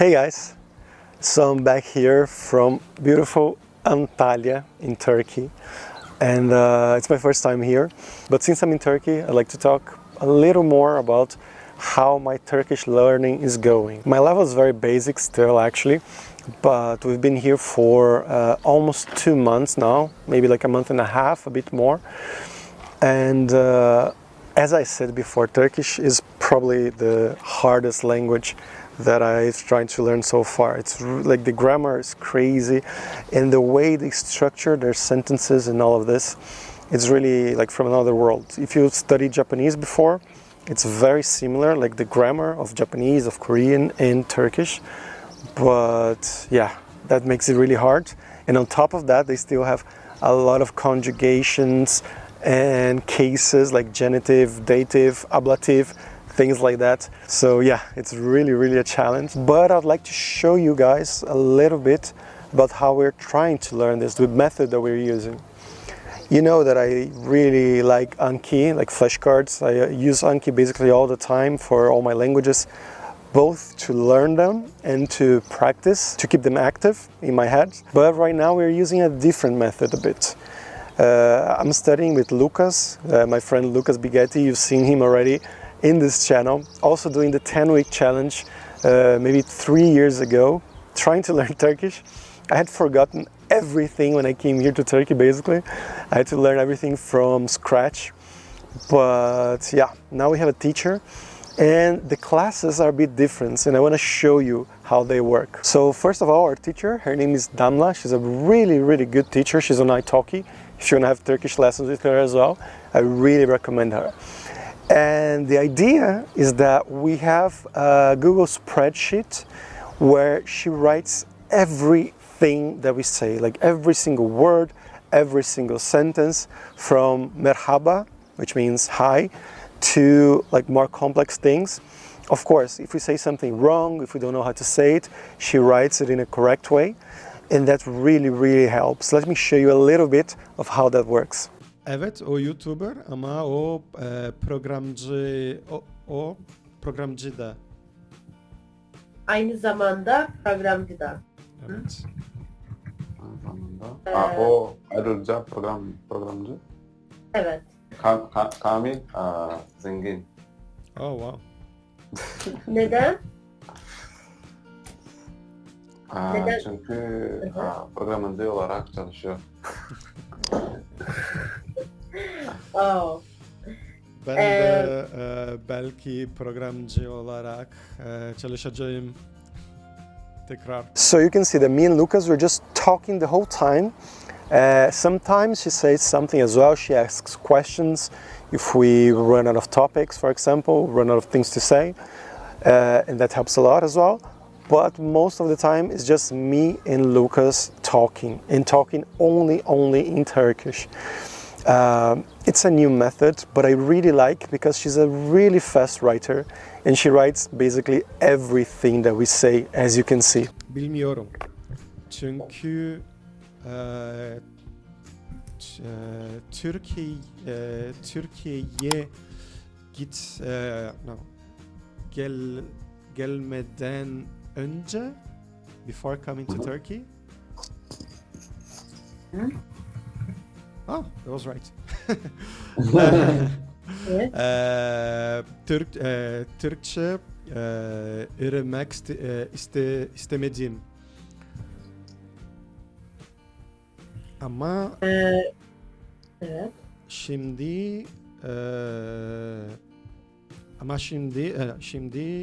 Hey guys, so I'm back here from beautiful Antalya in Turkey, and it's my first time here. But since I'm in Turkey, I'd like to talk a little more about how my Turkish learning is going. My level is very basic still actually, but we've been here for almost 2 months now, maybe like a month and a half, a bit more. And as I said before, Turkish is probably the hardest language that I've tried to learn so far. It's like the grammar is crazy, and the way they structure their sentences and all of this, it's really like from another world. If you studied Japanese before, it's very similar, like the grammar of Japanese, of Korean, and Turkish. But yeah, that makes it really hard. And on top of that, they still have a lot of conjugations and cases like genitive, dative, ablative, things like that. So yeah, it's really a challenge. But I'd like to show you guys a little bit about how we're trying to learn this, the method that we're using. You know that I really like Anki, like flashcards. I use Anki basically all the time for all my languages, both to learn them and to practice, to keep them active in my head. But right now we're using a different method a bit. I'm studying with Lucas, my friend Lucas Bighetti. You've seen him already in this channel, also doing the 10-week challenge maybe 3 years ago, trying to learn Turkish. I had forgotten everything when I came here to Turkey, basically. I had to learn everything from scratch. But yeah, now we have a teacher and the classes are a bit different, and I want to show you how they work. So first of all, our teacher, her name is Damla. She's a really good teacher. She's on italki. If you want to have Turkish lessons with her as well, I really recommend her. And the idea is that we have a Google spreadsheet where she writes everything that we say, like every single word, every single sentence, from merhaba, which means hi, to like more complex things. Of course, if we say something wrong, if we don't know how to say it, she writes it in a correct way, and that really helps. Let me show you a little bit of how that works. Evet, o YouTuber ama o programcı, o programcı da. Aynı zamanda programcı da. Evet. Aynı zamanda. O ayrıca programcı. Evet. Kamil zengin. Oh wow. Neden? Neden? Çünkü programcı olarak çalışıyor. Oh. Ben de belki programcı olarak çalışacağım tekrar. So you can see that me and Lucas were just talking the whole time. Sometimes she says something as well. She asks questions if we run out of topics, for example, run out of things to say, and that helps a lot as well. But most of the time it's just me and Lucas talking, and talking only in Turkish. It's a new method, but I really like, because she's a really fast writer and she writes basically everything that we say, as you can see. Bilmiyorum. Çünkü Türkiye'ye gelmeden önce, before coming to Turkey. Oh, that was right. Türkçe öğrenmek istemedim. Ama Evet. şimdi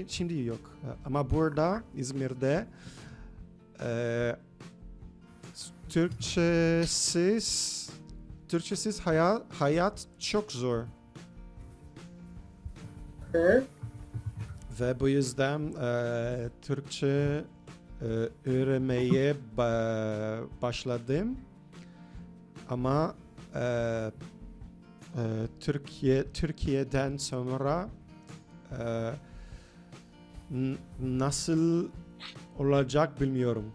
şimdi yok. Ama burada İzmir'de Türkçesiz hayat çok zor. Hı? Ve bu yüzden Türkçe öğrenmeye başladım. Ama Türkiye'den sonra nasıl olacak bilmiyorum.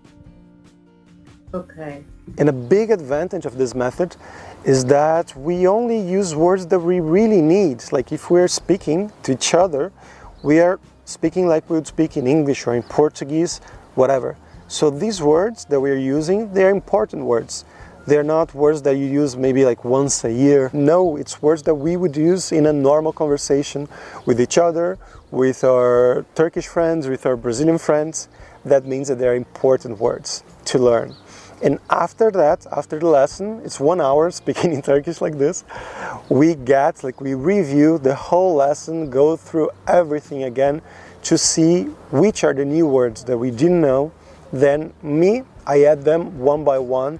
Okay. And a big advantage of this method is that we only use words that we really need. Like if we're speaking to each other, we are speaking like we would speak in English or in Portuguese, whatever. So these words that we're using, they're important words. They're not words that you use maybe like once a year. No, it's words that we would use in a normal conversation with each other, with our Turkish friends, with our Brazilian friends. That means that they're important words to learn. And after that, after the lesson, it's 1 hour speaking in Turkish like this, we review the whole lesson, go through everything again to see which are the new words that we didn't know. Then I add them one by one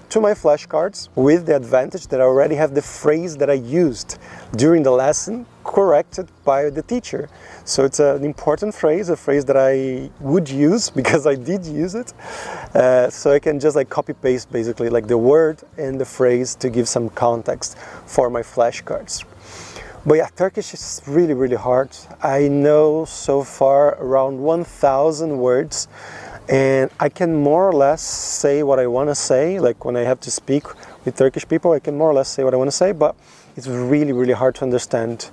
to my flashcards with the advantage that I already have the phrase that I used during the lesson corrected by the teacher. So it's an important phrase, a phrase that I would use because I did use it. So I can just like copy paste basically like the word and the phrase to give some context for my flashcards. But yeah, Turkish is really, really hard. I know so far around 1,000 words. And I can more or less say what I want to say. Like when I have to speak with Turkish people, I can more or less say what I want to say, but it's really, really hard to understand.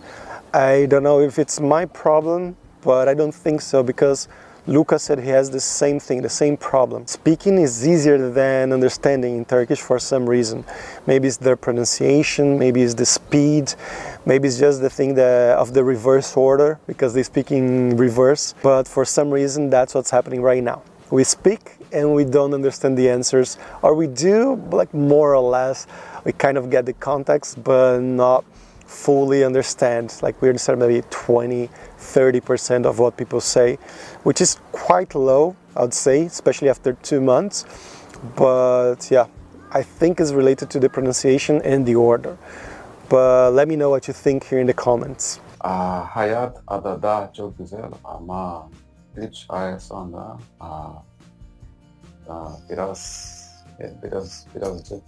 I don't know if it's my problem, but I don't think so because Luca said he has the same thing, the same problem. Speaking is easier than understanding in Turkish for some reason. Maybe it's their pronunciation, maybe it's the speed, maybe it's just the thing of the reverse order because they speak in reverse. But for some reason, that's what's happening right now. We speak and we don't understand the answers, or we do, like more or less, we kind of get the context, but not fully understand. Like we understand maybe 20-30% of what people say, which is quite low, I would say, especially after 2 months. But yeah, I think it's related to the pronunciation and the order. But let me know what you think here in the comments. Hayat adada çok güzel ama 3 ay sonra birazcık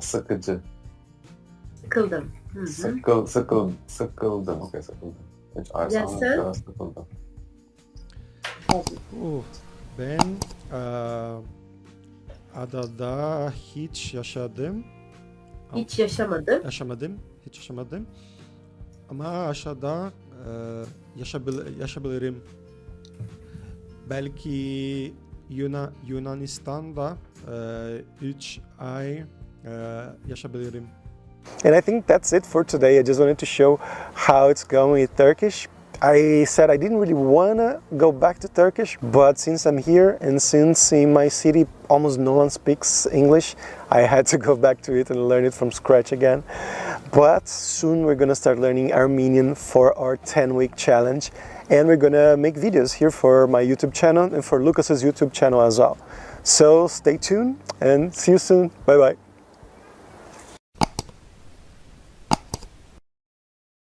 sıkıcı. Sıkıldım. Hı hı. Sıkıldım. Okay, sıkıldım. 3 ay Ya sonra sen? biraz sıkıldım. Ben adada hiç yaşadım. Hiç yaşamadım. Hiç yaşamadım. Ama aşağıda yaşayabilirim. Belki Yunanistan'da 3 ay yaşayabilirim. And I think that's it for today. I just wanted to show how it's going with Turkish. I said I didn't really want to go back to Turkish, but since I'm here and since in my city almost no one speaks English, I had to go back to it and learn it from scratch again. But soon we're going to start learning Armenian for our 10-week challenge, and we're going to make videos here for my YouTube channel and for Lucas's YouTube channel as well. So stay tuned and see you soon. Bye bye.